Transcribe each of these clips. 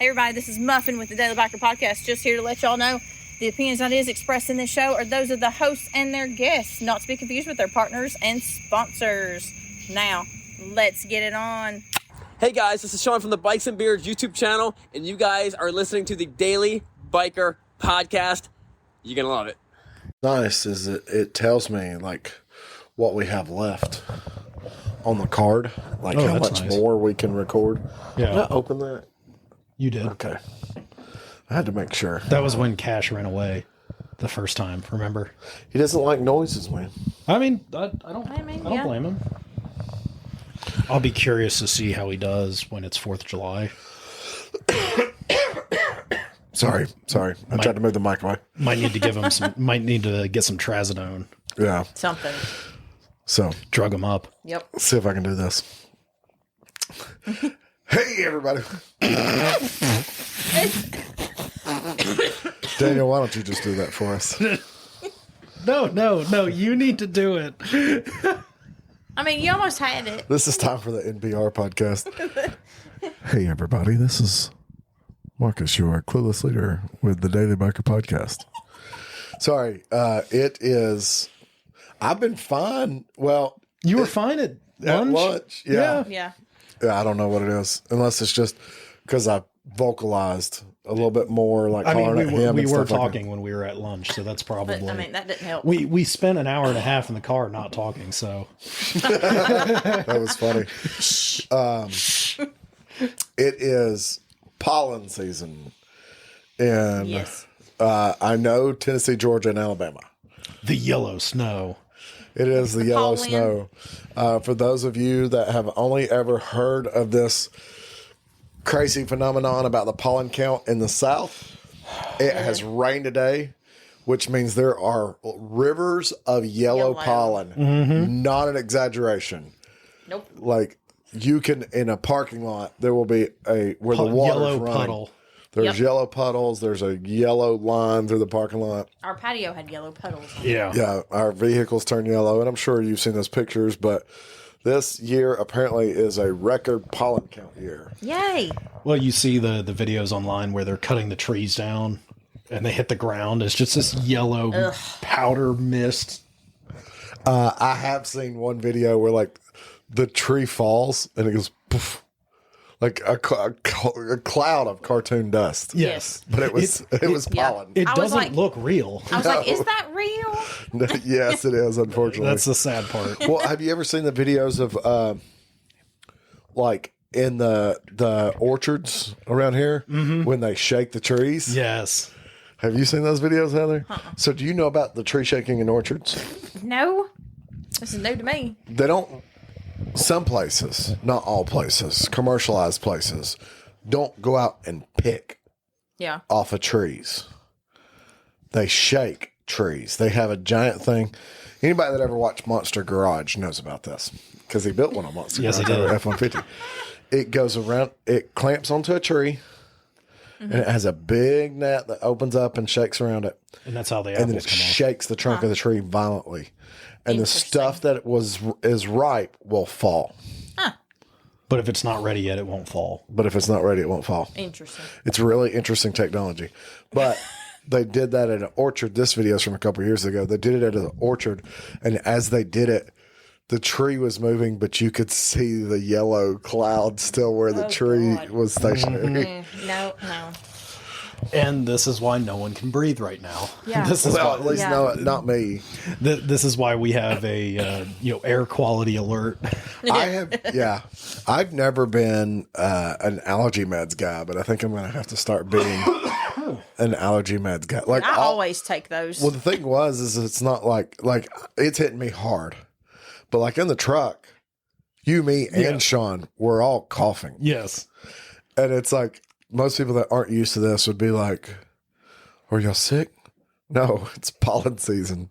Hey everybody, this is Muffin with the Daily Biker Podcast. Just here to let y'all know the opinions and ideas expressed in this show are those of the hosts and their guests, not to be confused with their partners and sponsors. Now, let's get it on. Hey guys, this is Sean from the Bikes and Beards YouTube channel, and you guys are listening to the Daily Biker Podcast. You're gonna love it. Nice is it tells me like what we have left on the card, like how much more we can record. Yeah. Can I open that? You did. Okay. I had to make sure. That was when Cash ran away the first time, remember? He doesn't like noises, man. I mean, I don't blame him. I'll be curious to see how he does when it's 4th of July. Sorry. I tried to move the mic away. Might need to give him some. Might need to get some trazodone. Yeah. Something. So Drug him up. Yep. Let's see if I can do this. Hey, everybody. Daniel, why don't you just do that for us? No. You need to do it. I mean, you almost had it. This is time for the NPR podcast. Hey, everybody. This is Marcus, your clueless leader with the Daily Biker Podcast. Sorry. It is... I've been fine. Well... You were fine at lunch? Yeah. I don't know what it is, unless it's just because I vocalized a little bit more, like calling at him. We were talking when we were at lunch, so that's probably. But, I mean, that didn't help. We spent an hour and a half in the car not talking, so that was funny. It is pollen season, and yes. I know Tennessee, Georgia, and Alabama. The yellow snow. It is the yellow snow. For those of you that have only ever heard of this crazy phenomenon about the pollen count in the South, it has rained today, which means there are rivers of yellow pollen. Mm-hmm. Not an exaggeration. Nope. Like you can, in a parking lot, there will be where the water's yellow running. puddle. There's yellow puddles. There's a yellow line through the parking lot. Our patio had yellow puddles. Yeah, our vehicles turn yellow, and I'm sure you've seen those pictures, but this year apparently is a record pollen count year. Yay! Well, you see the videos online where they're cutting the trees down, and they hit the ground. It's just this yellow powder mist. I have seen one video where, like, the tree falls, and it goes poof. Like a cloud of cartoon dust. Yes. But it was pollen. It doesn't look real. I was like, is that real? Yes, it is, unfortunately. That's the sad part. Well, have you ever seen the videos of, like, in the orchards around here when they shake the trees? Yes. Have you seen those videos, Heather? So do you know about the tree shaking in orchards? No. This is new to me. They don't... Some places, not all places, commercialized places, don't go out and pick off of trees. They shake trees. They have a giant thing. Anybody that ever watched Monster Garage knows about this because he built one on Monster Garage. Yes, he did. F-150. It goes around, it clamps onto a tree, and it has a big net that opens up and shakes around it. And that's how the apples and then it come off. shakes the trunk of the tree violently. And the stuff that is ripe will fall. But if it's not ready yet, it won't fall. But if it's not ready, it won't fall. Interesting. It's really interesting technology. But they did that at an orchard. This video is from a couple of years ago. They did it at an orchard. And as they did it, the tree was moving, but you could see the yellow cloud still where the tree was stationary. No. And this is why no one can breathe right now. Yeah. This is At least not me. This is why we have a air quality alert. I've never been an allergy meds guy, but I think I'm going to have to start being an allergy meds guy. Like I always take those. Well, the thing is it's not like it's hitting me hard, but like in the truck, you, me, and Sean, we're all coughing. Yes, and it's like. Most people that aren't used to this would be like, are y'all sick? No, it's pollen season.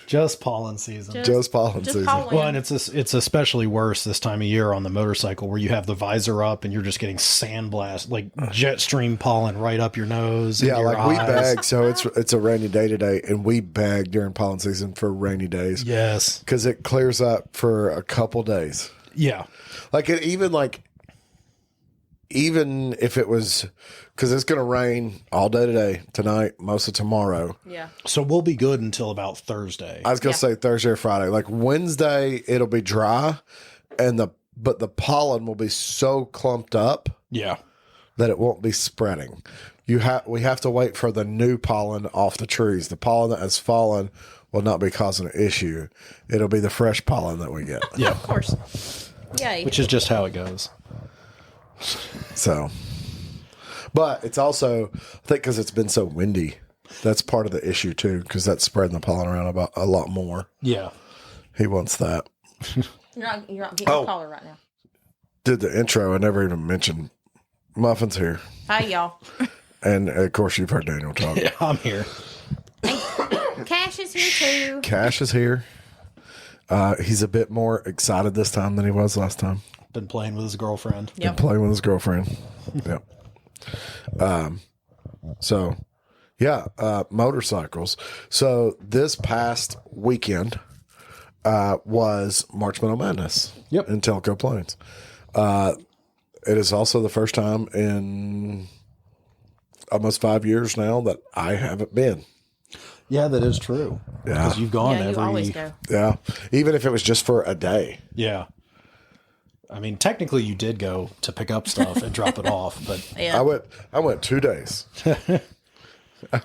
Just pollen season. Just pollen season. Pollen. Well, and it's especially worse this time of year on the motorcycle where you have the visor up and you're just getting sandblast, like jet stream pollen right up your nose. Yeah, and your like we eyes. bag. So it's a rainy day today, and we bag during pollen season for rainy days. Yes, because it clears up for a couple days. Yeah, like it even like even if it was, because it's going to rain all day today, tonight, most of tomorrow. Yeah. So we'll be good until about Thursday. I was going to say Thursday or Friday. Like Wednesday, it'll be dry, but the pollen will be so clumped up. Yeah. That it won't be spreading. We have to wait for the new pollen off the trees. The pollen that has fallen will not be causing an issue. It'll be the fresh pollen that we get. Yeah. Of course. Yay. Which is just how it goes. So, but it's also, I think because it's been so windy, that's part of the issue too, because that's spreading the pollen around about a lot more. Yeah. He wants that. You're not getting a caller right now. Did the intro. I never even mentioned Muffin's here. Hi, y'all. And of course, you've heard Daniel talk. Yeah, I'm here. Cash is here too. Cash is here. He's a bit more excited this time than he was last time. Been playing with his girlfriend. Yep. Been playing with his girlfriend. Yep. So, yeah, motorcycles. So this past weekend was March Moto Madness. Yep. In Telco Plains. It is also the first time in almost 5 years now that I haven't been. Yeah, that is true. Yeah. Because you've gone Yeah, you every... always go. Yeah. Even if it was just for a day. Yeah. I mean, technically you did go to pick up stuff and drop it off, but... Yeah. I went 2 days. I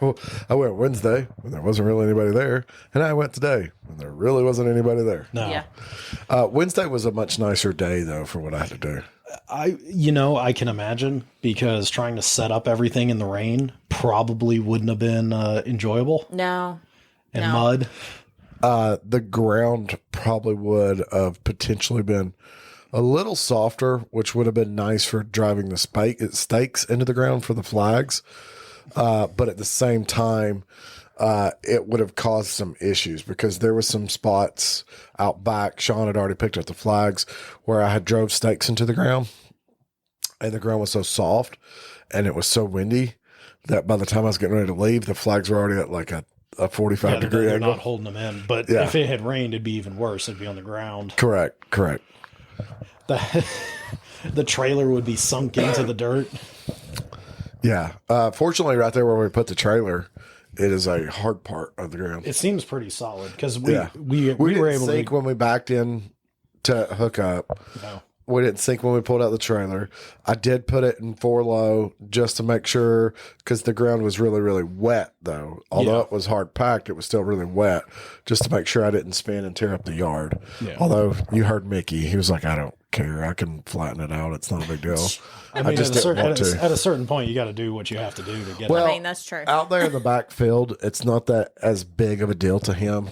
went Wednesday when there wasn't really anybody there, and I went today when there really wasn't anybody there. No. Yeah. Wednesday was a much nicer day, though, for what I had to do. I can imagine, because trying to set up everything in the rain probably wouldn't have been enjoyable. No. And mud. The ground probably would have potentially been a little softer, which would have been nice for driving the stakes into the ground for the flags. But at the same time, it would have caused some issues because there was some spots out back. Sean had already picked up the flags where I had drove stakes into the ground, and the ground was so soft and it was so windy that by the time I was getting ready to leave, the flags were already at like a 45-degree They're angle. not holding them in. But if it had rained, it'd be even worse. It'd be on the ground. Correct. The trailer would be sunk into the dirt. Yeah. Fortunately, right there where we put the trailer, it is a hard part of the ground. It seems pretty solid because we didn't were able sink to when we backed in to hook up. No. We didn't sink when we pulled out the trailer. I did put it in 4 low just to make sure, because the ground was really, really wet, though. Although it was hard packed, it was still really wet, just to make sure I didn't spin and tear up the yard. Yeah. Although you heard Mickey, he was like, I don't care. I can flatten it out. It's not a big deal. I mean, just didn't want to. At a certain point, you got to do what you have to do to get Well, it. I mean, that's true. Out there in the backfield, it's not that as big of a deal to him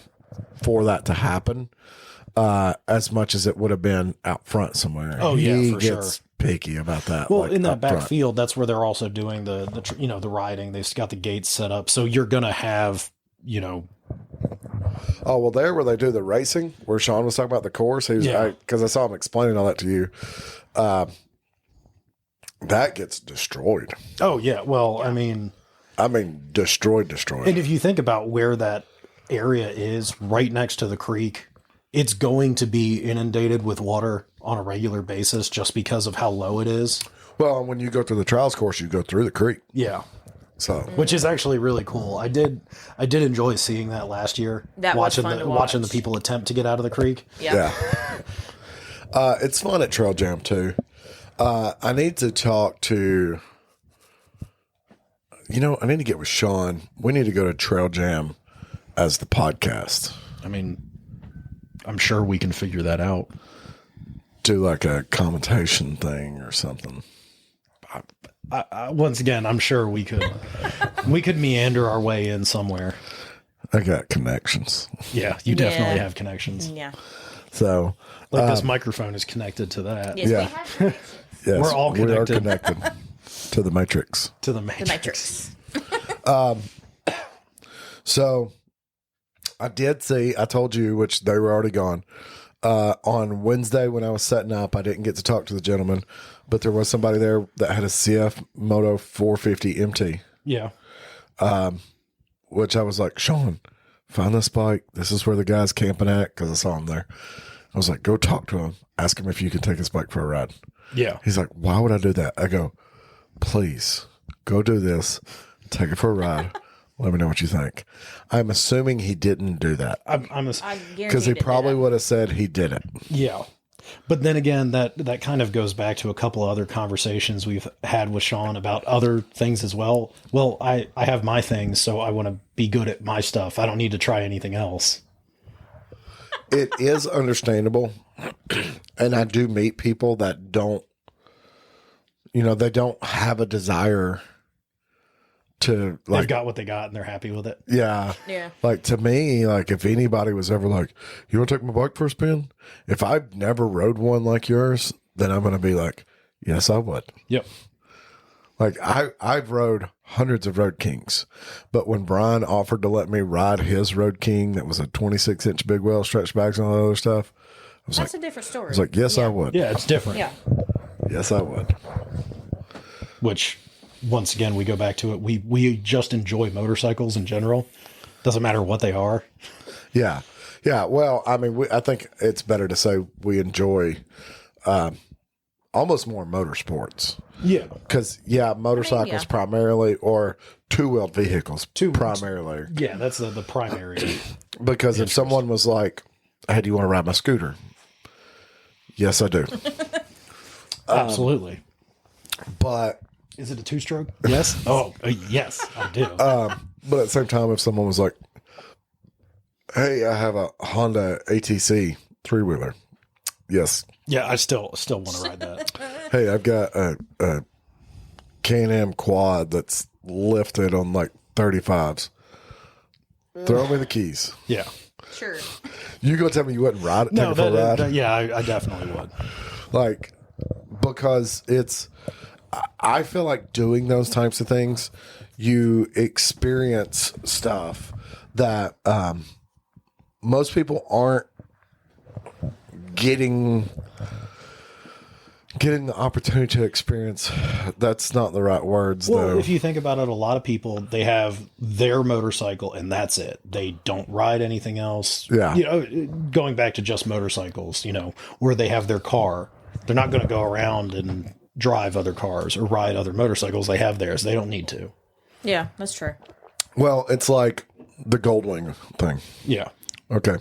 for that to happen. As much as it would have been out front somewhere. Oh, yeah, he for gets sure. picky about that. Well, like, in that up back front. field, that's where they're also doing the riding. They've got the gates set up, so you're gonna have Oh, well, there where they do the racing, where Sean was talking about the course, he was because I saw him explaining all that to you. That gets destroyed. Oh yeah. Well, I mean, destroyed. and if you think about where that area is, right next to the creek, it's going to be inundated with water on a regular basis just because of how low it is. Well, and when you go through the trials course, you go through the creek. Yeah. So, Which is actually really cool. I did enjoy seeing that last year. That was fun to watch. Watching the people attempt to get out of the creek. Yeah. It's fun at Trail Jam too. I need to talk to, I need to get with Sean. We need to go to Trail Jam as the podcast. I mean, I'm sure we can figure that out. Do like a commentation thing or something. Once again, I'm sure we could meander our way in somewhere. I got connections. Yeah, you definitely have connections. Yeah. So, Like this microphone is connected to that. Yes, Yeah. we have connections. yes, We're all connected. We are connected to the Matrix. To the The Matrix. Matrix. So, I did see, I told you, which they were already gone. On Wednesday when I was setting up, I didn't get to talk to the gentleman, but there was somebody there that had a CF Moto 450 MT, Yeah. which I was like, Sean, find this bike. This is where the guy's camping at, because I saw him there. I was like, go talk to him. Ask him if you can take his bike for a ride. Yeah. He's like, why would I do that? I go, please go do this. Take it for a ride. Let me know what you think. I'm assuming he didn't do that. Because he probably would have said he didn't. Yeah. But then again, that kind of goes back to a couple other conversations we've had with Sean about other things as well. Well, I have my things, so I want to be good at my stuff. I don't need to try anything else. It is understandable. And I do meet people that don't, they don't have a desire to, like, they've got what they got and they're happy with it. Yeah. Yeah. Like, to me, like, if anybody was ever like, you want to take my bike for a spin? If I've never rode one like yours, then I'm going to be like, yes, I would. Yep. Like, I've rode hundreds of Road Kings, but when Brian offered to let me ride his Road King that was a 26-inch big wheel, stretch bags and all that other stuff, That's a different story. I was like, yes, I would. Yeah, it's different. Yeah. Yes, I would. Which, once again, we go back to it. We just enjoy motorcycles in general. Doesn't matter what they are. Yeah. Yeah. Well, I mean, I think it's better to say we enjoy almost more motorsports. Yeah. Because, motorcycles primarily, or two-wheeled vehicles primarily. Yeah, that's the primary. Because if someone was like, hey, do you want to ride my scooter? Yes, I do. Absolutely. But... Is it a two-stroke? Yes. Oh, yes, I do. But at the same time, if someone was like, hey, I have a Honda ATC three-wheeler. Yes. Yeah, I still want to ride that. Hey, I've got a Can-Am quad that's lifted on like 35s. Throw me the keys. Yeah. Sure. You gonna tell me you wouldn't ride it? No, take it for a ride? yeah, I definitely would. Like, because I feel like doing those types of things, you experience stuff that most people aren't getting the opportunity to experience. That's not the right words, though. If you think about it, a lot of people, they have their motorcycle and that's it. They don't ride anything else. Yeah. Going back to just motorcycles, where they have their car. They're not going to go around and drive other cars or ride other motorcycles. They have theirs. They don't need to. Yeah, that's true. Well, it's like the Goldwing thing. Yeah. Okay.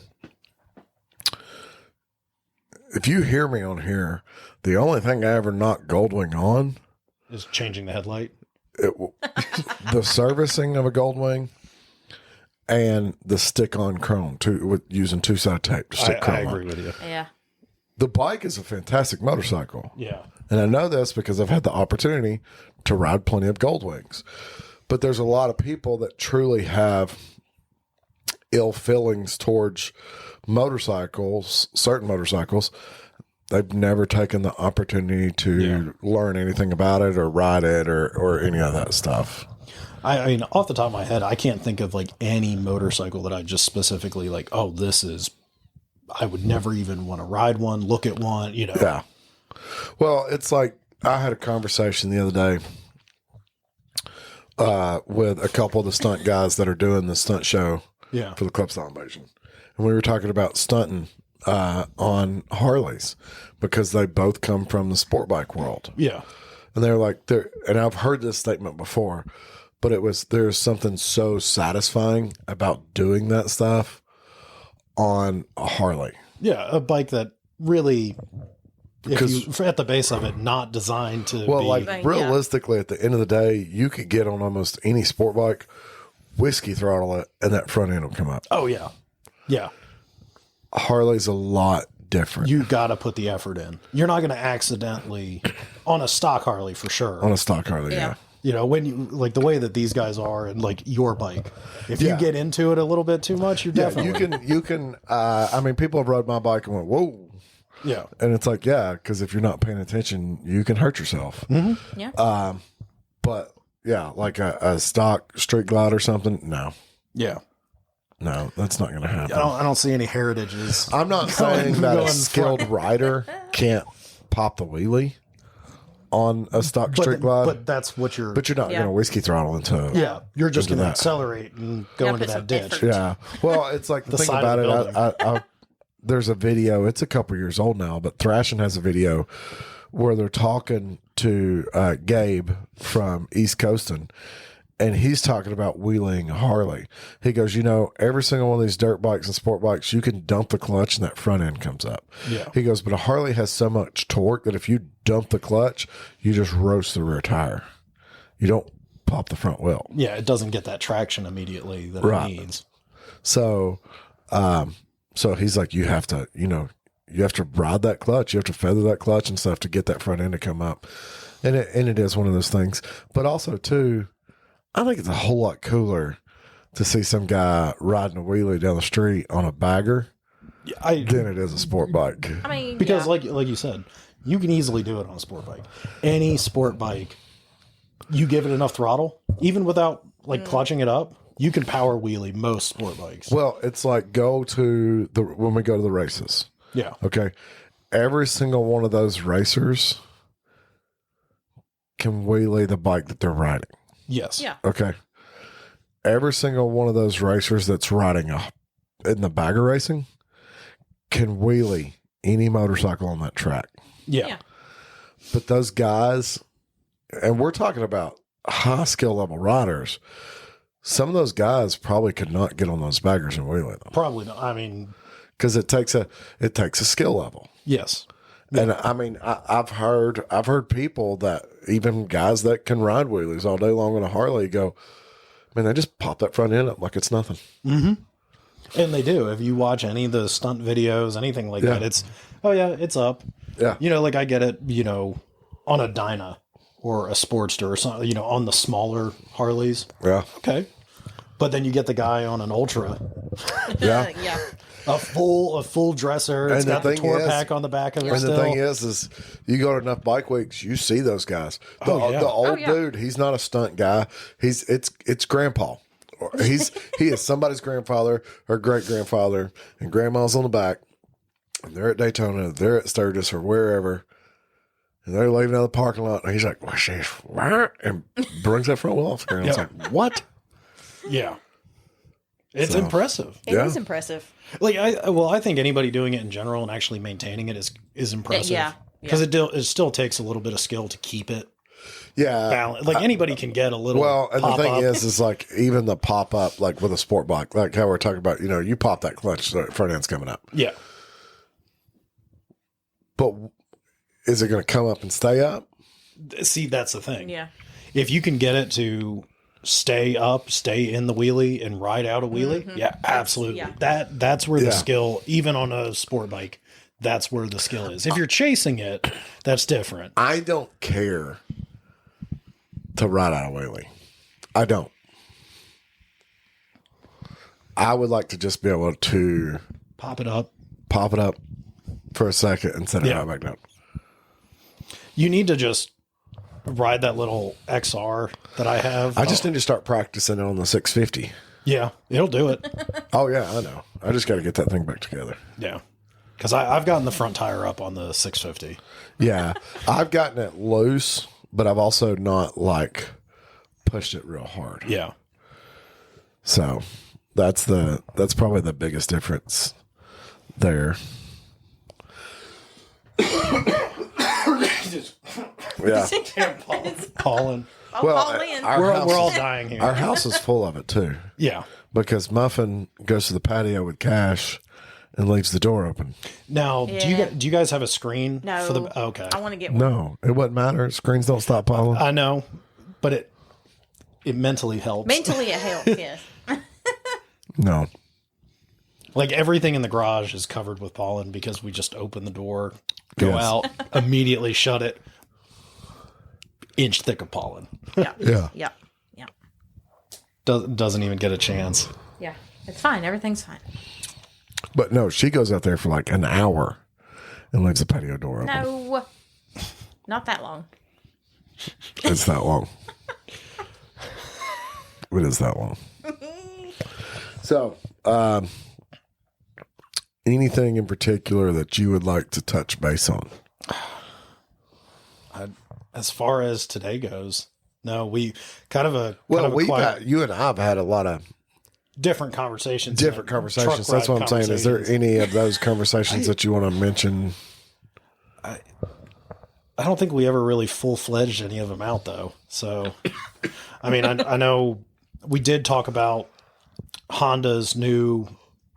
If you hear me on here, the only thing I ever knocked Goldwing on is changing the headlight. The servicing of a Goldwing and the stick-on chrome with using two-side tape to stick chrome. I agree with you. Yeah. The bike is a fantastic motorcycle. Yeah. And I know this because I've had the opportunity to ride plenty of Goldwings. But there's a lot of people that truly have ill feelings towards motorcycles, certain motorcycles. They've never taken the opportunity to learn anything about it or ride it or any of that stuff. I mean, off the top of my head, I can't think of like any motorcycle that I just specifically like, oh, this is, I would never even want to ride one, look at one, Yeah. Well, it's like I had a conversation the other day with a couple of the stunt guys that are doing the stunt show for the Club Style Invasion. And we were talking about stunting on Harleys because they both come from the sport bike world. Yeah. And they're like, and I've heard this statement before, but there's something so satisfying about doing that stuff on a Harley. Yeah. A bike that really, at the base of it, not designed to be. Realistically, at the end of the day, you could get on almost any sport bike, whiskey throttle it, and that front end will come up. Oh, yeah. Yeah. Harley's a lot different. You got to put the effort in. You're not going to accidentally, on a stock Harley for sure. On a stock Harley, yeah. When you, like the way that these guys are and like your bike, if you get into it a little bit too much, you're definitely. You can, I mean, people have rode my bike and went, whoa. Yeah. And it's like, because if you're not paying attention, you can hurt yourself. Mm-hmm. Yeah. But like a stock street glide or something, no. Yeah. No, that's not going to happen. I don't see any heritages. I'm not saying that a skilled rider can't pop the wheelie on a stock street glide. But that's what you're. But you're not going to whiskey throttle into. Yeah, you're just going to accelerate and go into that ditch. Effort. Yeah. Well, it's like the thing about it. There's a video. It's a couple years old now, but Thrashing has a video where they're talking to Gabe from East Coastin', and he's talking about wheeling a Harley. He goes, every single one of these dirt bikes and sport bikes, you can dump the clutch and that front end comes up. Yeah. He goes, but a Harley has so much torque that if you dump the clutch, you just roast the rear tire. You don't pop the front wheel. Yeah, it doesn't get that traction immediately that it needs. So, so he's like, you have to ride that clutch. You have to feather that clutch and stuff to get that front end to come up. And it is one of those things. But also, too, I think it's a whole lot cooler to see some guy riding a wheelie down the street on a bagger than it is a sport bike. I mean, because like you said, you can easily do it on a sport bike. Any sport bike, you give it enough throttle, even without clutching it up, you can power wheelie most sport bikes. Well, it's like when we go to the races. Yeah. Okay. Every single one of those racers can wheelie the bike that they're riding. Yes. Yeah. Okay. Every single one of those racers that's riding in the bagger racing can wheelie any motorcycle on that track. Yeah. But those guys, and we're talking about high skill level riders, some of those guys probably could not get on those baggers and wheelie them. Probably not. I mean, because it takes a skill level. Yes. And I mean, I've heard people that, even guys that can ride wheelies all day long on a Harley, go, man, they just pop that front end up like it's nothing. Mm-hmm. And they do. If you watch any of the stunt videos, anything like that, it's up. Yeah. I get it, on a Dyna or a Sportster or something, on the smaller Harleys. Yeah. Okay. But then you get the guy on an Ultra. Yeah. Yeah. A full dresser. It's got the tour pack on the back of it. And still. the thing is you go to enough bike weeks, you see those guys. The old dude, he's not a stunt guy. It's grandpa. He is somebody's grandfather or great grandfather, and grandma's on the back. And they're at Daytona, they're at Sturgis or wherever, and they're leaving out of the parking lot. And he's like, and brings that front wheel off the ground. It's like, what? Yeah. It's impressive. It is impressive. I think anybody doing it in general and actually maintaining it is impressive. Yeah. Because it still takes a little bit of skill to keep it balanced. Anybody can get a little. Well, and the thing is like even the pop up, like with a sport bike, like how we're talking about, you pop that clutch, the front end's coming up. Yeah. But is it going to come up and stay up? See, that's the thing. Yeah. If you can get it to stay up, stay in the wheelie, and ride out a wheelie, yeah, absolutely. Yeah. That's where the skill, even on a sport bike, that's where the skill is. If you're chasing it, that's different. I don't care to ride out a wheelie. I don't. I would like to just be able to pop it up for a second and set it right back down. You need to just ride that little XR that I have. I just need to start practicing it on the 650. Yeah, it'll do it. Oh, yeah, I know. I just got to get that thing back together. Yeah. Because I've gotten the front tire up on the 650. Yeah. I've gotten it loose, but I've also not, pushed it real hard. Yeah. So that's probably the biggest difference there. Yeah. Pollen. Well, we're all dying here. Our house is full of it too. Yeah. Because Muffin goes to the patio with Cash and leaves the door open. Now, do you guys have a screen? No. For the, okay. I want to get one. No, it wouldn't matter. Screens don't stop pollen. I know, but it mentally helps. Mentally it helps, yes. No. Everything in the garage is covered with pollen because we just open the door, go out, immediately shut it. Inch thick of pollen. Yeah. Yeah. Yeah. Yeah. Doesn't even get a chance. Yeah. It's fine. Everything's fine. But no, she goes out there for an hour and leaves the patio door open. No. Not that long. It's that long. It is that long. So, anything in particular that you would like to touch base on? As far as today goes, no, we you and I have had a lot of different conversations. That's what I'm saying. Is there any of those conversations that you want to mention? I don't think we ever really full-fledged any of them out, though. So, I mean, I know we did talk about Honda's new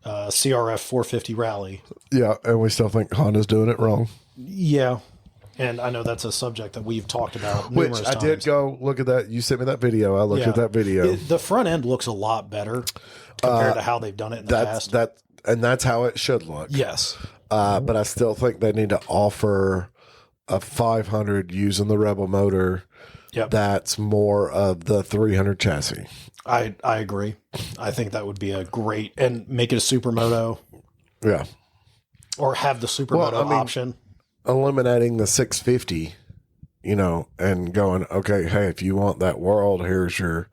CRF 450 Rally. Yeah, and we still think Honda's doing it wrong. Yeah, and I know that's a subject that we've talked about numerous times. Which I did go look at that. You sent me that video. I looked at that video. The front end looks a lot better compared to how they've done it in the past. And that's how it should look. Yes. But I still think they need to offer a 500 using the Rebel motor. Yep. That's more of the 300 chassis. I agree. I think that would be a great, and make it a supermoto. Yeah. Or have the supermoto option. Eliminating the 650, and going, okay, hey, if you want that world, here's your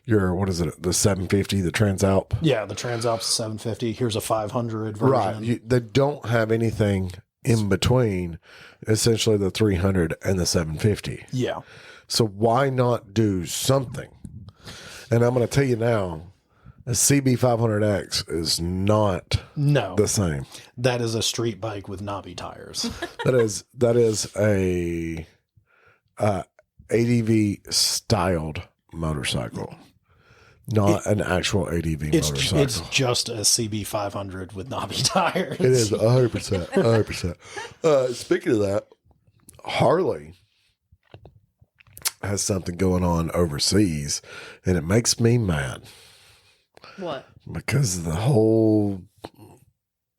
what is it, the 750, the Transalp? Yeah, the Transalp's 750. Here's a 500 version. Right. They don't have anything in between, essentially the 300 and the 750. Yeah. So why not do something? And I'm going to tell you now, a CB500X is not the same. That is a street bike with knobby tires. that is a ADV styled motorcycle. Not an actual ADV motorcycle. It's just a CB500 with knobby tires. It is 100%. 100%. Speaking of that, Harley has something going on overseas, and it makes me mad. What? Because of the whole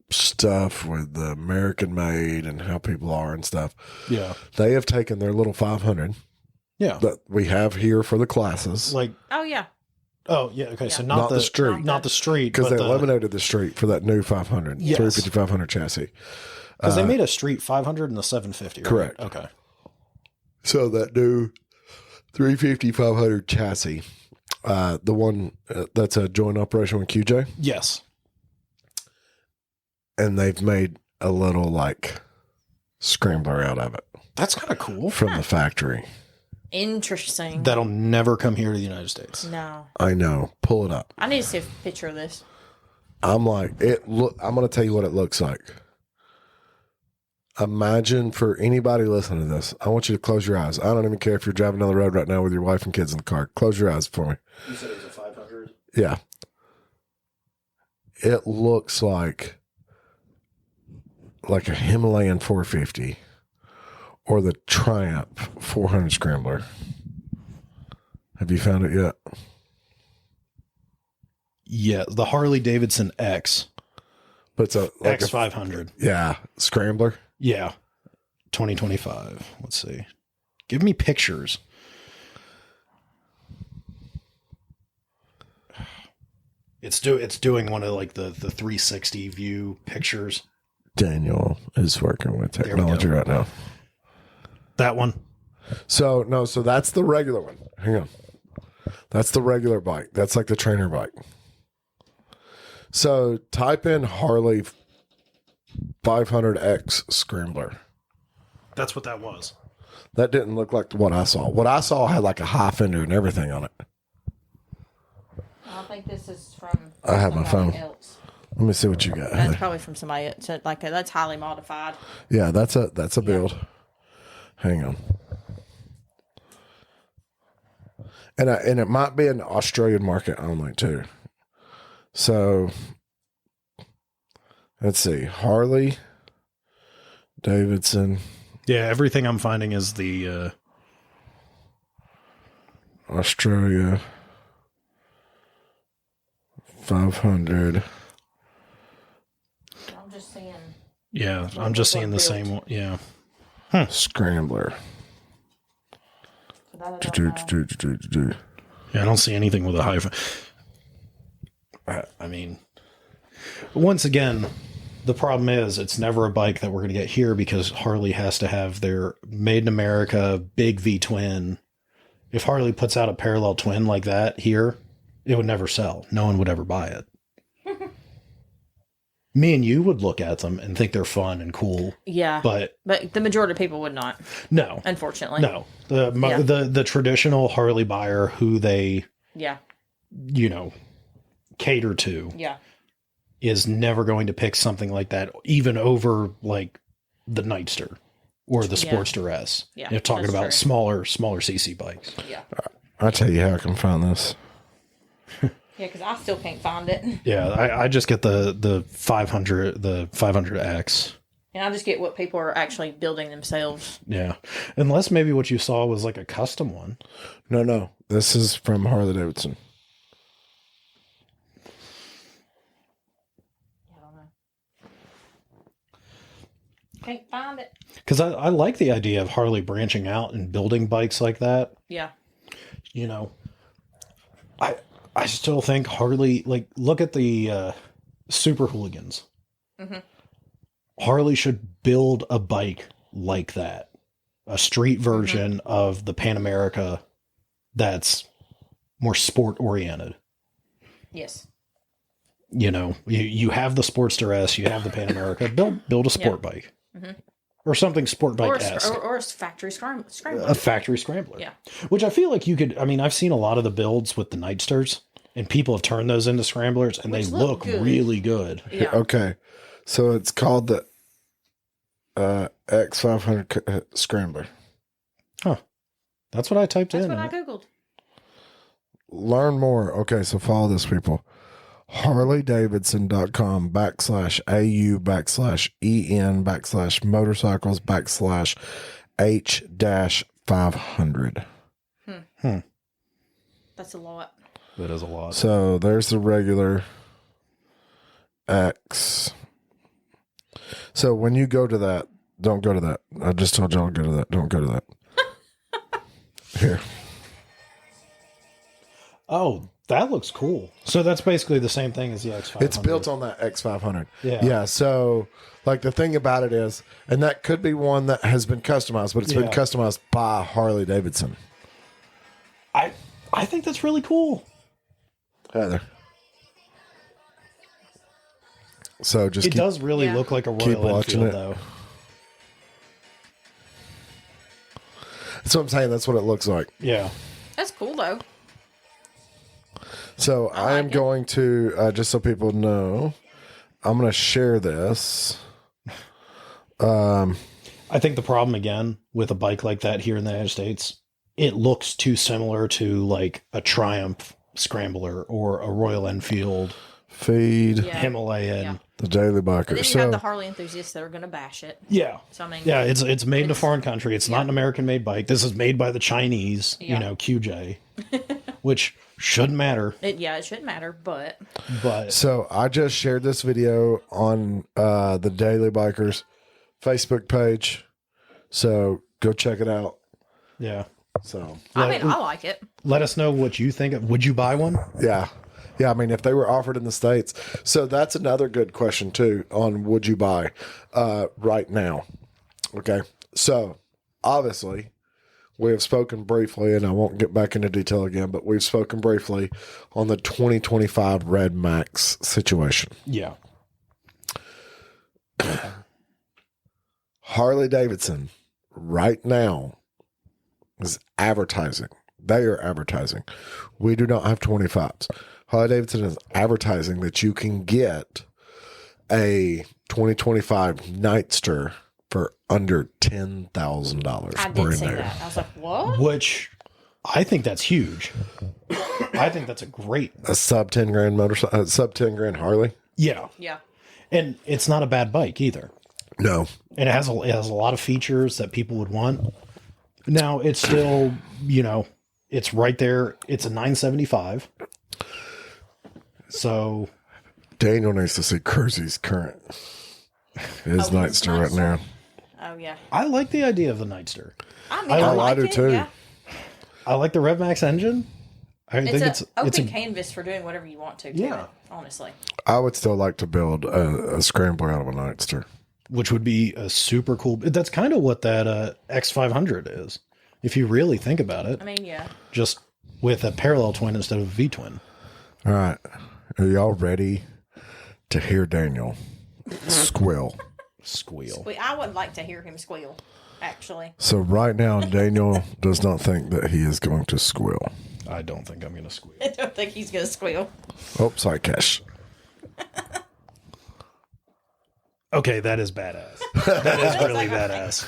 stuff with the American made and how people are and stuff. Yeah. They have taken their little 500. Yeah. That we have here for the classes. Oh, yeah. Oh, yeah. Okay. Yeah. So not the street. Not the street. Because they eliminated the street for that new 500. Yes. 350 500 chassis. Because they made a street 500 and the 750, right? Correct. Okay. So that new 350 500 chassis, the one that's a joint operation with QJ. Yes. And they've made a little scrambler out of it. That's kind of cool. From the factory. Interesting. That'll never come here to the United States. No. I know. Pull it up. I need to see a picture of this. I'm going to tell you what it looks like. Imagine, for anybody listening to this, I want you to close your eyes. I don't even care if you're driving down the road right now with your wife and kids in the car. Close your eyes for me. You said it was a 500? Yeah. It looks like a Himalayan 450 or the Triumph 400 Scrambler. Have you found it yet? Yeah, the Harley Davidson X. But it's X500. Yeah, Scrambler. Yeah, 2025. Let's see. Give me pictures. It's doing one of the 360 view pictures. Daniel is working with technology right now. That one. So that's the regular one. Hang on. That's the regular bike. That's like the trainer bike. So type in Harley 500X Scrambler. That's what that was. That didn't look like what I saw. What I saw had a high fender and everything on it. I think this is from. I have my phone. Else. Let me see what you got. That's probably from somebody else. That's highly modified. Yeah, that's a build. Hang on. And it might be an Australian market only too. So let's see. Harley Davidson. Yeah, everything I'm finding is the Australia 500. I'm just seeing. Yeah, I'm just seeing the same one. Yeah. Scrambler. Yeah, I don't see anything with a high. I mean, once again, the problem is it's never a bike that we're going to get here because Harley has to have their made in America big V twin. If Harley puts out a parallel twin like that here, it would never sell. No one would ever buy it. Me and you would look at them and think they're fun and cool. Yeah. But the majority of people would not. No. Unfortunately. No. The traditional Harley buyer who they cater to is never going to pick something like that, even over the Nightster. or the Sportster S. Yeah, You're talking about smaller CC bikes. Yeah. I'll tell you how I can find this. Yeah, because I still can't find it. Yeah, I just get the 500X. And I just get what people are actually building themselves. Yeah. Unless maybe what you saw was like a custom one. No. This is from Harley Davidson. I don't know. Can't find it. Because I like the idea of Harley branching out and building bikes like that. Yeah. You know, I still think Harley, like, look at the Super Hooligans. Mm-hmm. Harley should build a bike like that. A street version of the Pan America that's more sport oriented. Yes. You know, you have the Sportster S, you have the Pan America. Build a sport bike. Mm-hmm. Or something sport bike-esque. Or a factory scrambler. A factory scrambler. Yeah. Which I feel like you could, I mean, I've seen a lot of the builds with the Nightsters, and people have turned those into scramblers, and they look really good. Yeah. Okay. So it's called the X500 Scrambler. Huh. That's what I typed in. That's what I Googled. Learn more. Okay, so follow this, people. HarleyDavidson.com/AU/motorcycles/H-500. That's a lot. That is a lot. So there's the regular X. So when you go to that, don't go to that. I just told y'all to go to that. Don't go to that. Here. Oh, that looks cool. So that's basically the same thing as the X500. It's built on that X500. Yeah. Yeah. So, like, the thing about it is, and that could be one that has been customized, but it's been customized by Harley Davidson. I think that's really cool. Heather. So just it does really look like a Royal Enfield, though. That's what I'm saying. That's what it looks like. Yeah. That's cool, though. So I am going to, just so people know, I'm going to share this. I think the problem, again, with a bike like that here in the United States, it looks too similar to like a Triumph Scrambler or a Royal Enfield Himalayan. The Daily Biker. But then you have the Harley enthusiasts that are going to bash it. Yeah. So, I mean, yeah, it's made in a foreign country. It's not an American-made bike. This is made by the Chinese, QJ, which shouldn't matter. It shouldn't matter, but... So I just shared this video on the Daily Bikers Facebook page. So go check it out. Yeah. So I mean, I like it. Let us know what you think of. Would you buy one? Yeah. Yeah, I mean, if they were offered in the States. So that's another good question, too, on would you buy right now. Okay. So, obviously, we have spoken briefly, and I won't get back into detail again, but we've spoken briefly on the 2025 Red Max situation. Yeah. Harley Davidson, right now, is advertising. They are advertising. We do not have 25s. Harley Davidson is advertising that you can get a 2025 Nightster for under $10,000. I did see that. I was like, what? Which I think that's huge. I think that's a sub 10 grand motorcycle, sub 10 grand Harley. Yeah. Yeah. And it's not a bad bike either. No. And it has a lot of features that people would want. Now it's still, it's right there. It's a 975. So Daniel needs to see Kersey's current. His Nightster right now. Oh, yeah. I like the idea of the Nightster. I mean, I do too. Yeah. I like the RevMax engine. I think it's open canvas for doing whatever you want to. Yeah. Honestly. I would still like to build a Scrambler out of a Nightster. Which would be a super cool. That's kind of what that X500 is. If you really think about it. I mean, yeah. Just with a parallel twin instead of a V-twin. All right. Are y'all ready to hear Daniel squeal? Squeal. I would like to hear him squeal, actually. So right now, Daniel does not think that he is going to squeal. I don't think I'm going to squeal. I don't think he's going to squeal. Oh, sorry, Cash. Okay, that is badass. That is really badass.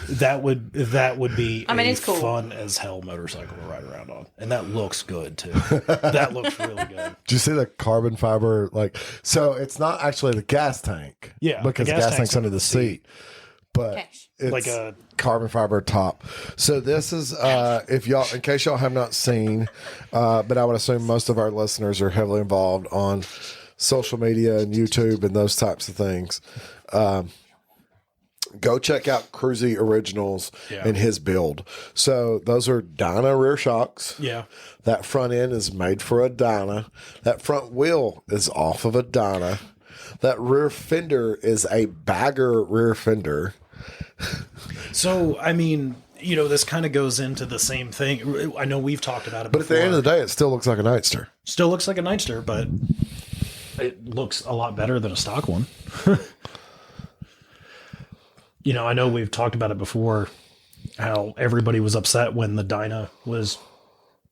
That would be it's cool. Fun as hell motorcycle to ride around on. And that looks good too. That looks really good. Do you see the carbon fiber? So it's not actually the gas tank. Yeah. Because the gas tank's under the seat. But it's like a carbon fiber top. So this is if y'all, in case y'all have not seen, but I would assume most of our listeners are heavily involved on social media and YouTube and those types of things. Go check out Cruzy Originals and his build. So those are Dyna rear shocks. Yeah. That front end is made for a Dyna. That front wheel is off of a Dyna. That rear fender is a bagger rear fender. So, this kind of goes into the same thing. I know we've talked about it before. But at the end of the day, it still looks like a Nightster. Still looks like a Nightster, but it looks a lot better than a stock one. I know we've talked about it before, how everybody was upset when the Dyna was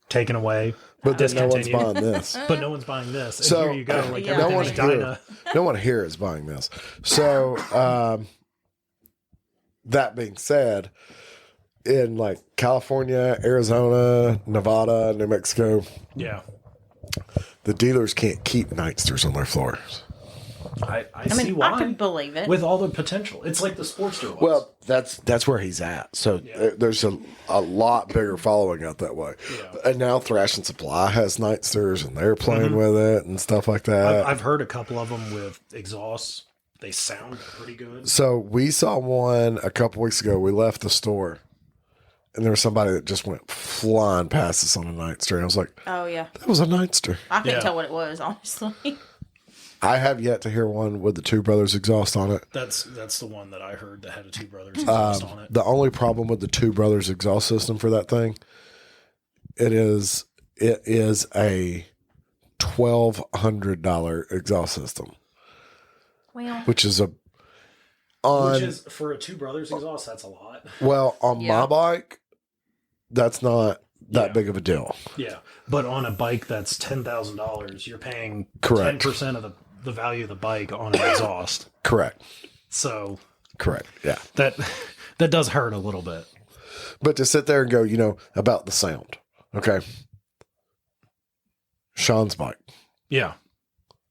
taken away. But then no one's buying this. But no one's buying this. And So here you go. Like no one here is buying this. So that being said, in like California, Arizona, Nevada, New Mexico, the dealers can't keep Nightsters on their floors. I see why. I can believe it. With all the potential. It's like the Sportster was. Well, that's where he's at. So there's a lot bigger following out that way. Yeah. And now Thrash and Supply has Nightsters, and they're playing with it and stuff like that. I've heard a couple of them with exhausts. They sound pretty good. So we saw one a couple weeks ago. We left the store, and there was somebody that just went flying past us on a Nightster. And I was like, oh, yeah. That was a Nightster. I couldn't tell what it was, honestly. I have yet to hear one with the Two Brothers exhaust on it. That's the one that I heard that had a Two Brothers exhaust on it. The only problem with the Two Brothers exhaust system for that thing, it is a $1,200 exhaust system. Well, which is for a Two Brothers exhaust, that's a lot. Well, on my bike, that's not that big of a deal. Yeah, but on a bike that's $10,000, you're paying 10% of the value of the bike on an exhaust. Correct. So. Correct. Yeah. That does hurt a little bit. But to sit there and go, about the sound. Okay. Sean's bike. Yeah.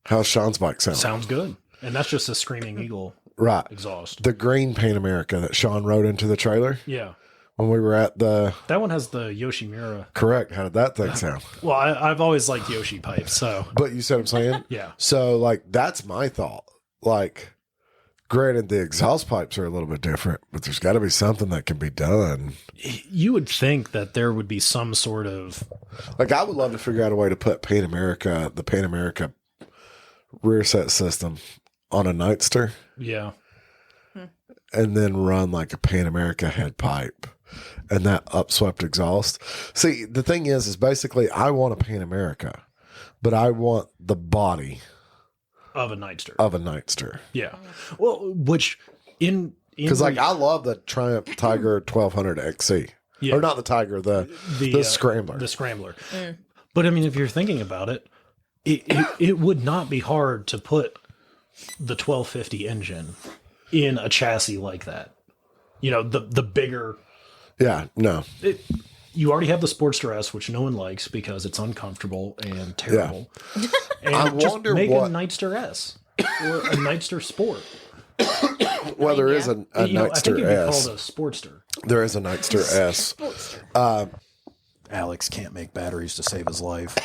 How's Sean's bike sound? Sounds good. And that's just a Screaming Eagle exhaust. The green Pan America that Sean rode into the trailer. Yeah. When we were at that one has the Yoshimura. Correct. How did that thing sound? Well, I've always liked Yoshi pipes, so. But you see what I'm saying? Yeah. So, that's my thought. Granted, the exhaust pipes are a little bit different, but there's got to be something that can be done. You would think that there would be some sort of. I would love to figure out a way to put the Pan America rear set system on a Nightster. Yeah. And then run a Pan America head pipe and that upswept exhaust. See, the thing is basically I want a Pan America, but I want the body of a Nightster. Yeah. Well, which because I love the Triumph Tiger 1200 XC. Yeah. Or not the Tiger, the Scrambler. The Scrambler. Mm. But if you're thinking about it, it would not be hard to put the 1250 engine in a chassis like that. The bigger. Yeah, no. You already have the Sportster S, which no one likes because it's uncomfortable and terrible. Yeah. And I just wonder make a Nightster S or a Nightster Sport. Well, there is a Nightster I think it'd be S. called a Sportster. There is a Nightster S. Alex can't make batteries to save his life.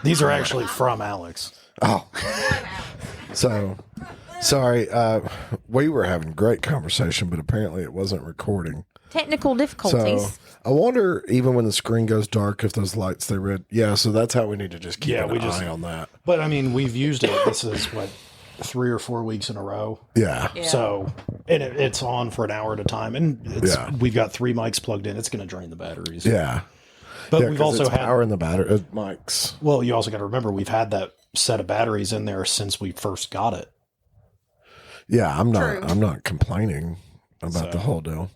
These are actually from Alex. Oh. So, sorry. We were having a great conversation, but apparently it wasn't recording. Technical difficulties. So, I wonder, even when the screen goes dark, if those lights stay red. Yeah, so that's how we need to just keep an eye on that. But, we've used it. This is, 3 or 4 weeks in a row. Yeah. So, and it's on for an hour at a time. And we've got 3 mics plugged in. It's going to drain the batteries. Yeah. But we've also had power in the mics. Well, you also got to remember we've had that set of batteries in there since we first got it. Yeah, I'm not complaining about the whole deal.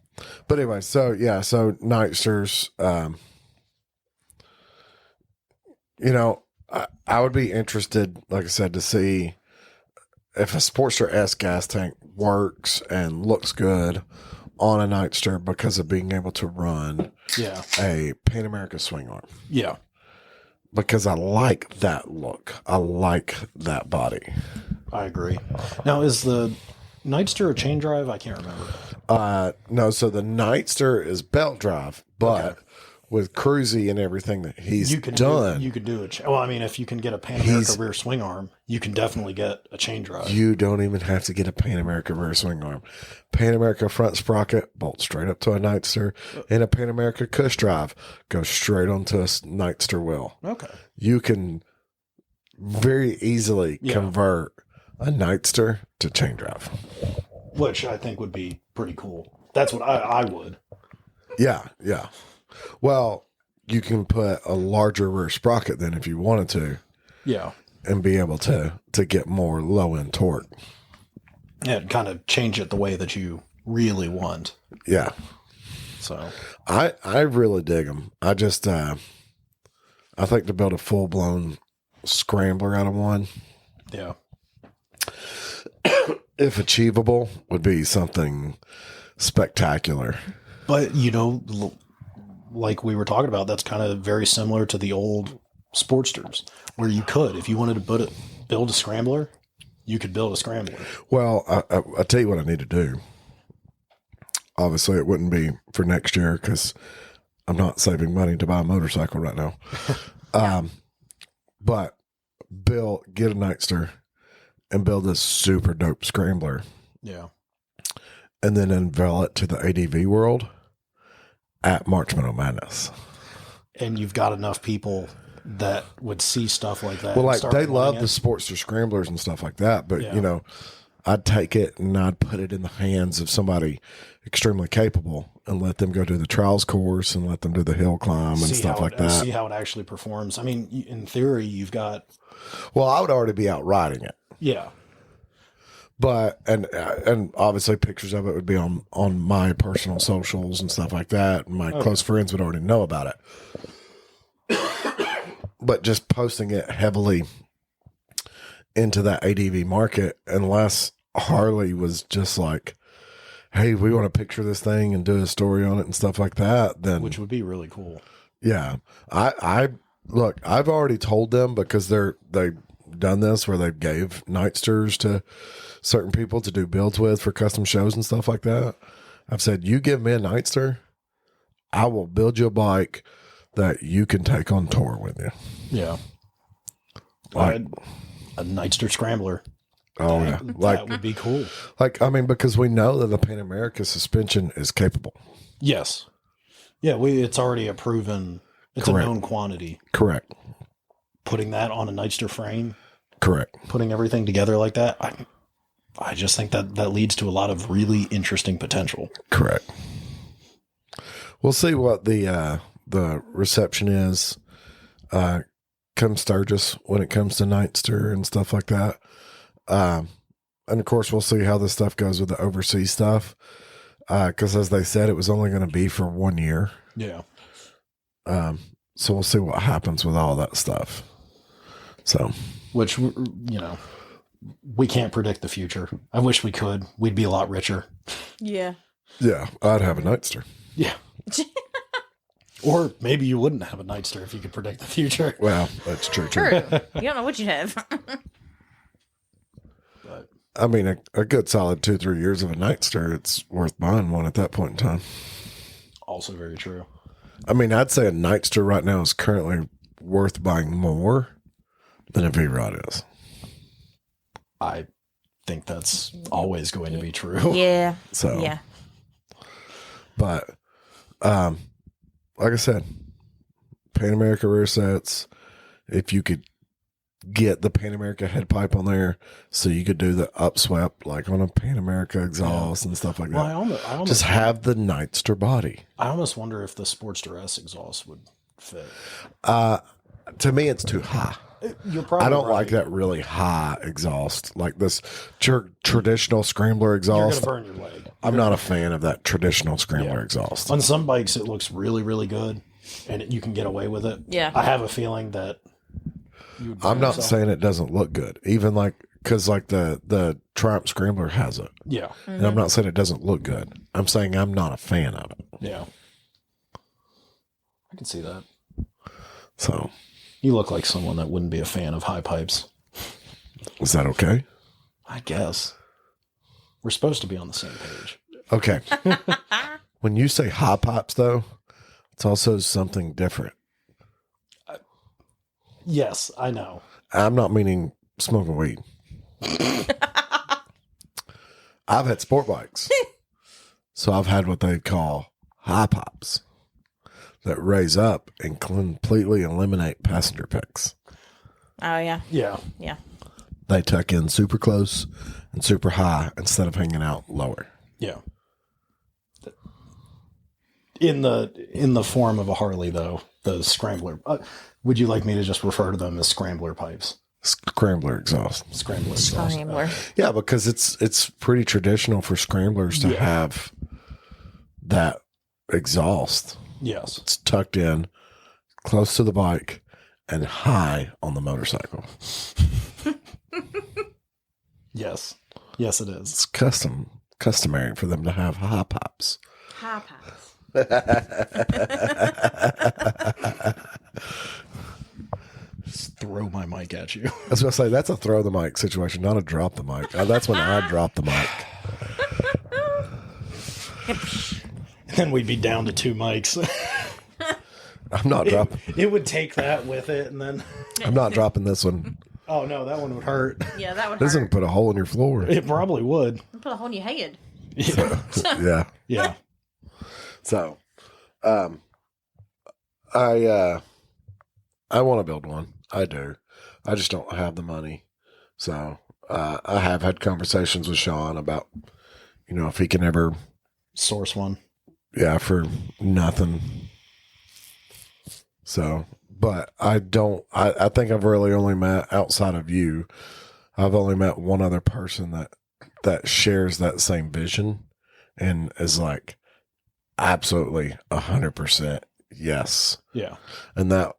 But anyway, so Nightsters, I would be interested, like I said, to see if a Sportster S gas tank works and looks good on a Nightster because of being able to run a Pan America swing arm. Yeah. Because I like that look. I like that body. I agree. Now, is the Nightster a chain drive? I can't remember. No, so the Nightster is belt drive, but with Cruzy and everything that he's done. You could do it. Well, I mean, if you can get a Pan America rear swing arm, you can definitely get a chain drive. You don't even have to get a Pan America rear swing arm. Pan America front sprocket, bolt straight up to a Nightster, and a Pan America cush drive goes straight onto a Nightster wheel. Okay. You can very easily convert a Nightster to chain drive. Which I think would be pretty cool. That's what I would. Yeah, yeah. Well, you can put a larger rear sprocket than if you wanted to. Yeah. And be able to get more low-end torque. Yeah, kind of change it the way that you really want. Yeah. So. I really dig them. I just, I think to build a full-blown scrambler out of one. Yeah. If achievable, would be something spectacular. But, you know, like we were talking about, that's kind of very similar to the old Sportsters, where you could, if you wanted to build a scrambler, you could build a scrambler. Well, I'll tell you what I need to do. Obviously, it wouldn't be for next year because I'm not saving money to buy a motorcycle right now. But get a Nightster and build this super dope scrambler. Yeah. And then unveil it to the ADV world at March Moto Madness. And you've got enough people that would see stuff like that. Well, like they love the Sportster scramblers and stuff like that, but you know, I'd take it and I'd put it in the hands of somebody extremely capable and let them go do the trials course and let them do the hill climb and stuff like that. See how it actually performs. I mean, in theory, you've got. Well, I would already be out riding it. Yeah. But and obviously pictures of it would be on my personal socials and stuff like that. And my close friends would already know about it. But just posting it heavily into that ADV market, unless Harley was just like, hey, we want to picture this thing and do a story on it and stuff like that, then which would be really cool. Yeah. I look, I've already told them because they've done this where they gave Nightsters to certain people to do builds with for custom shows and stuff like that. I've said, you give me a Nightster, I will build you a bike that you can take on tour with you. Yeah. Like, a Nightster Scrambler. Oh, yeah. Like, that would be cool. Like, I mean, because we know that the Pan America suspension is capable. Yes. Yeah, it's already a proven, it's Correct. a known quantity. Correct. Putting that on a Nightster frame. Correct. Putting everything together like that, I just think that leads to a lot of really interesting potential. Correct. We'll see what the reception is come Sturgis when it comes to Nightster and stuff like that. And of course, we'll see how this stuff goes with the overseas stuff. Because as they said, it was only going to be for 1 year. Yeah. So we'll see what happens with all that stuff. So, which, you know, we can't predict the future. I wish we could. We'd be a lot richer. Yeah. Yeah, I'd have a Nightster. Yeah. Or maybe you wouldn't have a Nightster if you could predict the future. Well, that's true. True. You don't know what you have. But, I mean, a good solid 2-3 years of a Nightster, it's worth buying one at that point in time. also very true. I mean, I'd say a Nightster right now is currently worth buying more than a V-Rod is. I think that's always going to be true. Yeah. So, yeah. But, like I said, Pan America rear sets, if you could get the Pan America head pipe on there so you could do the upswept like on a Pan America exhaust and stuff like that. I almost just have the Nightster body. I almost wonder if the Sportster S exhaust would fit. To me, it's too high. You're probably I don't right. like that really high exhaust, like this traditional Scrambler exhaust. You're going to burn your leg. I'm not a fan of that traditional Scrambler exhaust. On some bikes, it looks really, really good, and you can get away with it. Yeah. I have a feeling that you would burn I'm not yourself. saying it doesn't look good. Even like, because like the Triumph Scrambler has it. Yeah. And I'm not saying it doesn't look good. I'm saying I'm not a fan of it. Yeah. I can see that. So. You look like someone that wouldn't be a fan of high pipes. Is that okay? I guess. We're supposed to be on the same page. Okay. When you say high pipes, though, it's also something different. Yes, I know. I'm not meaning smoking weed. I've had sport bikes. So I've had what they call high pipes that raise up and completely eliminate passenger picks. Oh, yeah. Yeah. Yeah. They tuck in super close and super high instead of hanging out lower. Yeah. In the form of a Harley, though, the Scrambler. Would you like me to just refer to them as Scrambler pipes? Scrambler exhaust. Scrambler exhaust. Scrambler. Yeah, because it's pretty traditional for Scramblers to have that exhaust. Yes. It's tucked in, close to the bike, and high on the motorcycle. Yes. Yes, it is. It's customary for them to have high pipes. High pipes. Just throw my mic at you. I was going to say, that's a throw the mic situation, not a drop the mic. That's when I drop the mic. Then we'd be down to 2 mics. I'm not dropping. It would take that with it, and then... I'm not dropping this one. Oh, no, that one would hurt. Yeah, that would This is hurt. going to put a hole in your floor. It probably would. Put a hole in your head. Yeah. Yeah. So, I want to build one. I do. I just don't have the money. So, I have had conversations with Sean about, if he can ever Source one. Yeah, for nothing. So, but I think I've really only met, outside of you, I've only met one other person that shares that same vision and is like absolutely 100% yes. Yeah. And that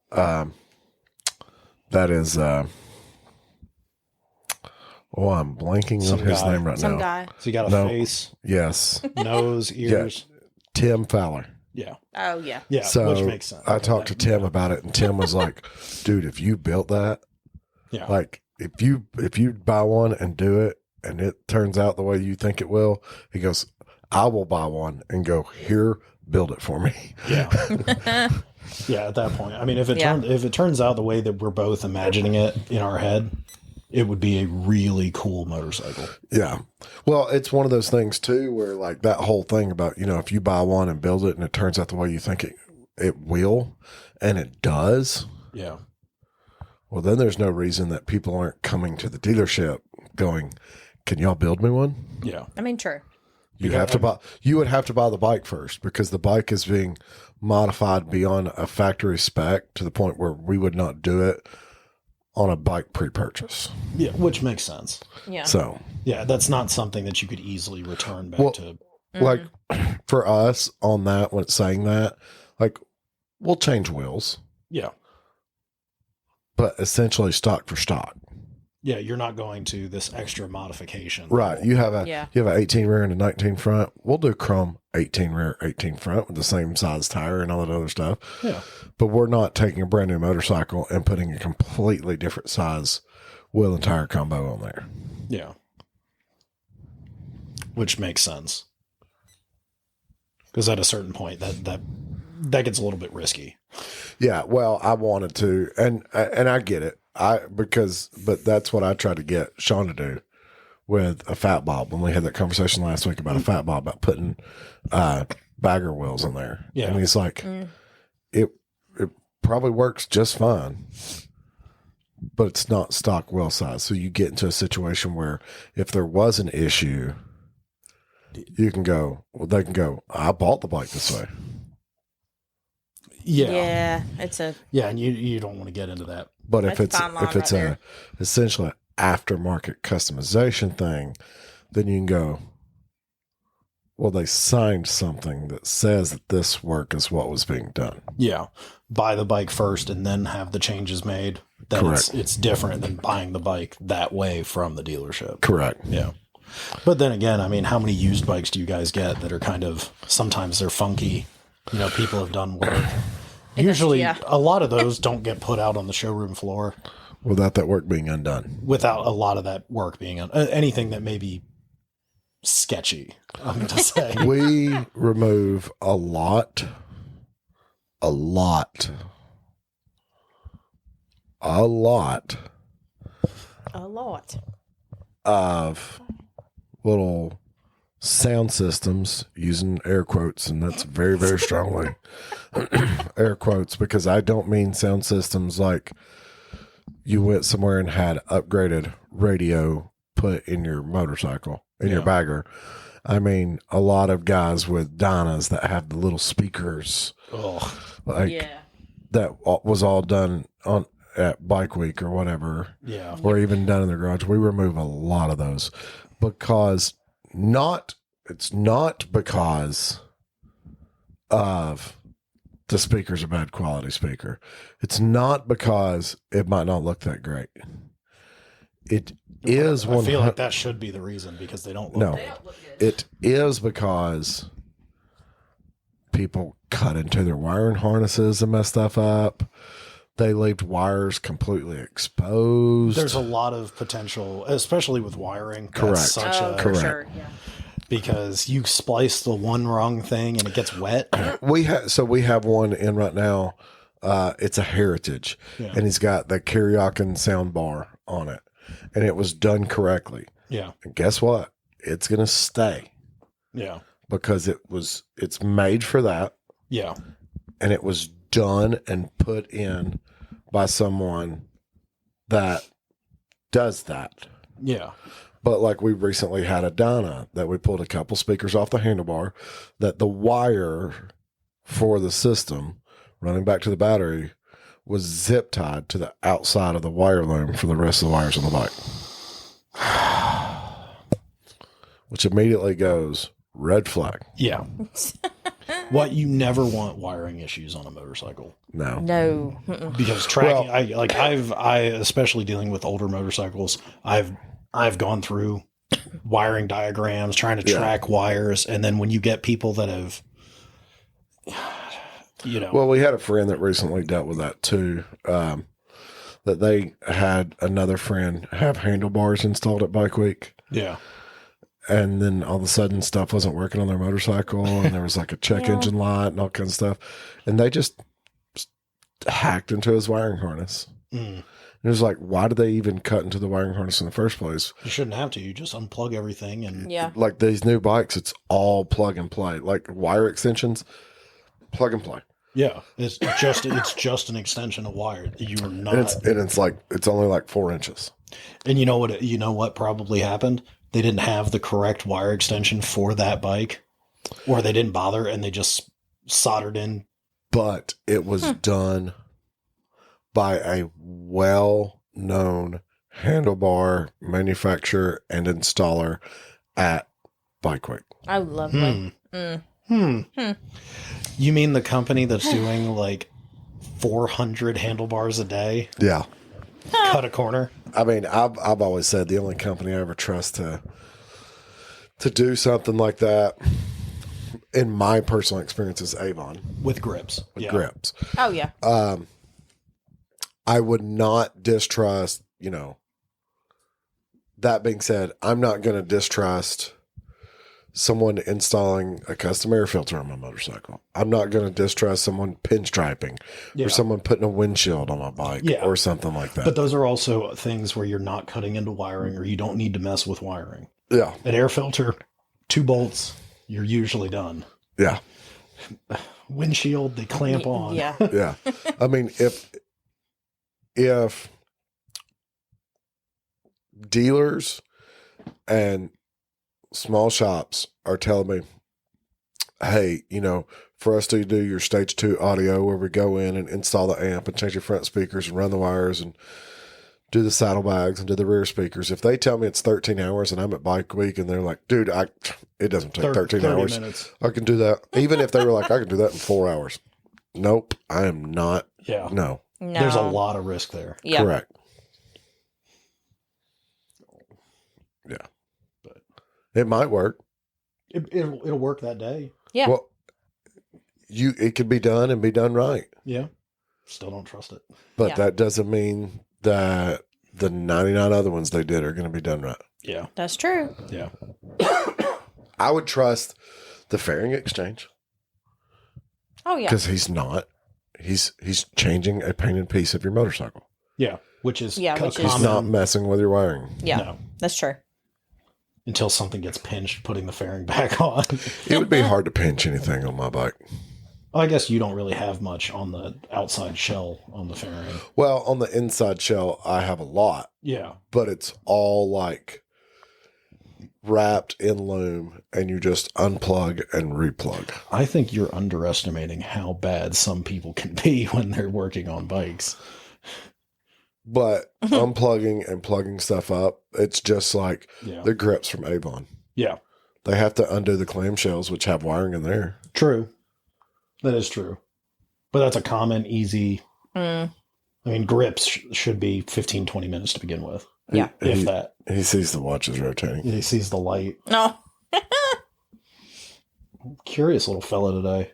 is I'm blanking on his name right now. Some guy. So you got a face, Yes. nose, ears. Tim Fowler. Yeah. Oh, yeah. Yeah. So which makes sense. I talked to Tim about it, and Tim was like, dude, if you built that, Yeah. like if you buy one and do it and it turns out the way you think it will, he goes, I will buy one and go, here, build it for me. Yeah. Yeah, at that point. I mean, if it turns out the way that we're both imagining it in our head, it would be a really cool motorcycle. Yeah. Well, it's one of those things too, where like that whole thing about, if you buy one and build it and it turns out the way you think it will, and it does. Yeah. Well, then there's no reason that people aren't coming to the dealership going, can y'all build me one? Yeah. I mean, true. You would have to buy the bike first, because the bike is being modified beyond a factory spec to the point where we would not do it on a bike pre-purchase. Yeah, which makes sense. Yeah. So, Yeah, that's not something that you could easily return back to. like for us on that, when it's saying that, like we'll change wheels, Yeah. but essentially stock for stock. Yeah, you're not going to this extra modification. Right. You have an Yeah. 18 rear and a 19 front. We'll do chrome 18 rear, 18 front with the same size tire and all that other stuff. Yeah. But we're not taking a brand new motorcycle and putting a completely different size wheel and tire combo on there. Yeah. Which makes sense. Because at a certain point that gets a little bit risky. Yeah, well, I wanted to, and I get it. But that's what I tried to get Sean to do with a Fat Bob when we had that conversation last week about a Fat Bob, about putting bagger wheels in there. Yeah. And he's like, it probably works just fine, but it's not stock wheel size. So you get into a situation where if there was an issue, they can go, I bought the bike this way. Yeah. Yeah. It's a. Yeah, and you don't want to get into that. But if That's it's fine line right there. essentially aftermarket customization thing, then you can go, well, they signed something that says that this work is what was being done. Yeah. Buy the bike first and then have the changes made. then Correct. it's different than buying the bike that way from the dealership. Correct. Yeah. But then again, I mean, how many used bikes do you guys get that are kind of, sometimes they're funky, you know, people have done work. Usually a lot of those don't get put out on the showroom floor. Without that work being undone. Without a lot of that work being anything that may be sketchy, I'm going to say. We remove a lot of little sound systems, using air quotes, and that's very, very strongly air quotes, because I don't mean sound systems like you went somewhere and had upgraded radio put in your motorcycle, in your bagger. I mean, a lot of guys with Dynas that have the little speakers, that was all done at Bike Week or whatever, or even done in the garage. We remove a lot of those because it's not because of the speaker's a bad quality speaker. It's not because it might not look that great. It is one. I feel like that should be the reason, because they don't look good. It is because people cut into their wiring harnesses and mess stuff up. They leave wires completely exposed. There's a lot of potential, especially with wiring. Correct. Correct. Sure, yeah. Because you splice the one wrong thing and it gets wet. We have one in right now. It's a Heritage, and he's got the karaoke sound bar on it, and it was done correctly. Yeah. And guess what? It's gonna stay. Yeah. Because it's made for that. Yeah. And it was done and put in by someone that does that. Yeah. But like we recently had a Dyna that we pulled a couple speakers off the handlebar, that the wire for the system running back to the battery was zip tied to the outside of the wire loom for the rest of the wires on the bike. Which immediately goes red flag. Yeah. What you never want wiring issues on a motorcycle. No. Because tracking, I especially dealing with older motorcycles, I've gone through wiring diagrams, trying to track wires, and then when you get people that have, Well, we had a friend that recently dealt with that too. That they had another friend have handlebars installed at Bike Week. Yeah. And then all of a sudden stuff wasn't working on their motorcycle, and there was like a check engine light and all kinds of stuff. And they just hacked into his wiring harness. And it was like, why did they even cut into the wiring harness in the first place? You shouldn't have to. You just unplug everything. And like these new bikes, it's all plug and play. Like wire extensions, plug and play. Yeah. It's just an extension of wire. You're not. And it's only like 4 inches. And you know what probably happened? They didn't have the correct wire extension for that bike, or they didn't bother and they just soldered in. But it was done by a well-known handlebar manufacturer and installer at Bike Week. I love that. You mean the company that's doing like 400 handlebars a day? Yeah. Cut a corner? I mean, I've always said the only company I ever trust to do something like that, in my personal experience, is Avon. With grips. Grips. Oh, yeah. I would not distrust, that being said, I'm not going to distrust someone installing a custom air filter on my motorcycle. I'm not going to distrust someone pinstriping or someone putting a windshield on my bike or something like that. But those are also things where you're not cutting into wiring, or you don't need to mess with wiring. Yeah. An air filter, 2 bolts, you're usually done. Yeah. Windshield, they clamp on. Yeah. Yeah. I mean, if dealers and small shops are telling me, hey, for us to do your stage 2 audio where we go in and install the amp and change your front speakers and run the wires and do the saddlebags and do the rear speakers. If they tell me it's 13 hours and I'm at Bike Week and they're like, dude, it doesn't take 13 hours. Minutes. I can do that. Even if they were like, I can do that in 4 hours. Nope. I am not. Yeah. No. No. There's a lot of risk there. Yeah. Correct. Yeah. But it might work. It'll work that day. Yeah. Well, it could be done and be done right. Yeah. Still don't trust it. But that doesn't mean that the 99 other ones they did are going to be done right. Yeah. That's true. Yeah. I would trust the fairing exchange. Oh, yeah. Because he's changing a painted piece of your motorcycle. Yeah. Which is He's not messing with your wiring. Yeah. No. That's true. Until something gets pinched, putting the fairing back on. It would be hard to pinch anything on my bike. Well, I guess you don't really have much on the outside shell on the fairing. Well, on the inside shell, I have a lot. Yeah. But it's all like wrapped in loom, and you just unplug and replug. I think you're underestimating how bad some people can be when they're working on bikes. But unplugging and plugging stuff up, it's just like the grips from Avon. Yeah. They have to undo the clamshells, which have wiring in there. True. That is true. But that's a common, easy... I mean, grips should be 15, 20 minutes to begin with. Yeah. If that. He sees the watches rotating. He sees the light. No. Curious little fella today.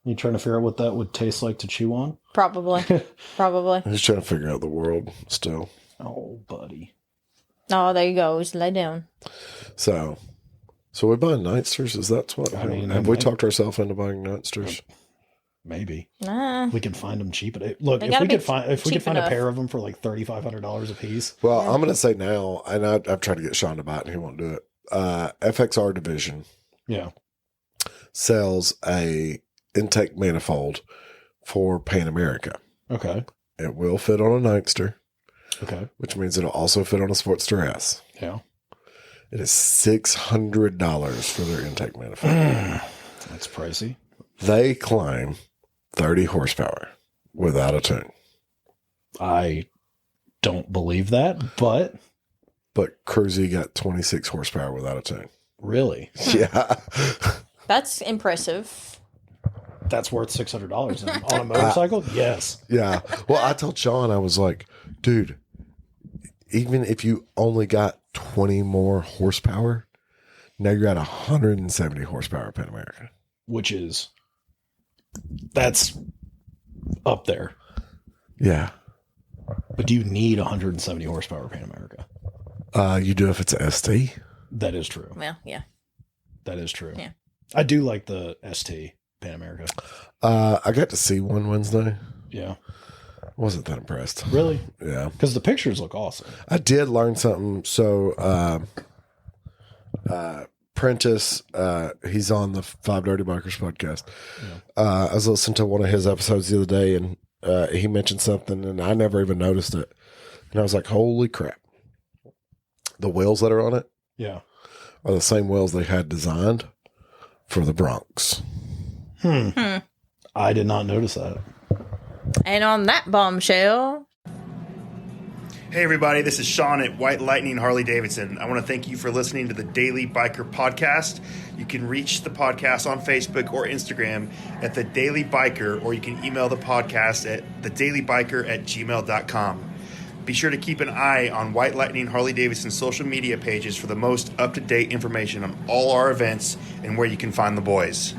You trying to figure out what that would taste like to chew on? Probably. He's trying to figure out the world still. Oh, buddy. Oh, there you go. Just lay down. So we're buying Nightsters? Is that what? I mean, have we talked ourselves into buying Nightsters? Maybe. Nah. We can find them cheap. Look, They if gotta we be could find enough. a pair of them for like $3,500 a piece. Well, I'm going to say now, and I've tried to get Sean to buy it, and he won't do it. FXR Division Yeah. sells a intake manifold for Pan America. Okay. It will fit on a Nightster, Okay. which means it'll also fit on a Sportster S. Yeah. It is $600 for their intake manifold. That's pricey. They claim 30 horsepower without a tune. I don't believe that, but Cruzy got 26 horsepower without a tune. really, Yeah. That's impressive. that's worth $600 then. On a motorcycle. Yes. Yeah. Well, I told Sean, I was like, dude, even if you only got 20 more horsepower, now you're at 170 horsepower Pan America. That's up there. Yeah. But do you need 170 horsepower Pan America? You do if it's a ST. That is true. Well, yeah. That is true. Yeah. I do like the ST Pan America. I got to see one Wednesday. Yeah. Wasn't that impressed. Really? Yeah. Because the pictures look awesome. I did learn something. So, Prentice, he's on the Five Dirty Bikers podcast. Yeah. I was listening to one of his episodes the other day, and he mentioned something, and I never even noticed it. And I was like, holy crap. The wheels that are on it are the same wheels they had designed for the Bronx. I did not notice that. And on that bombshell. Hey everybody, this is Sean at White Lightning Harley Davidson. I want to thank you for listening to the Daily Biker Podcast. You can reach the podcast on Facebook or Instagram at The Daily Biker, or you can email the podcast at thedailybiker@gmail.com. Be sure to keep an eye on White Lightning Harley Davidson social media pages for the most up-to-date information on all our events and where you can find the boys.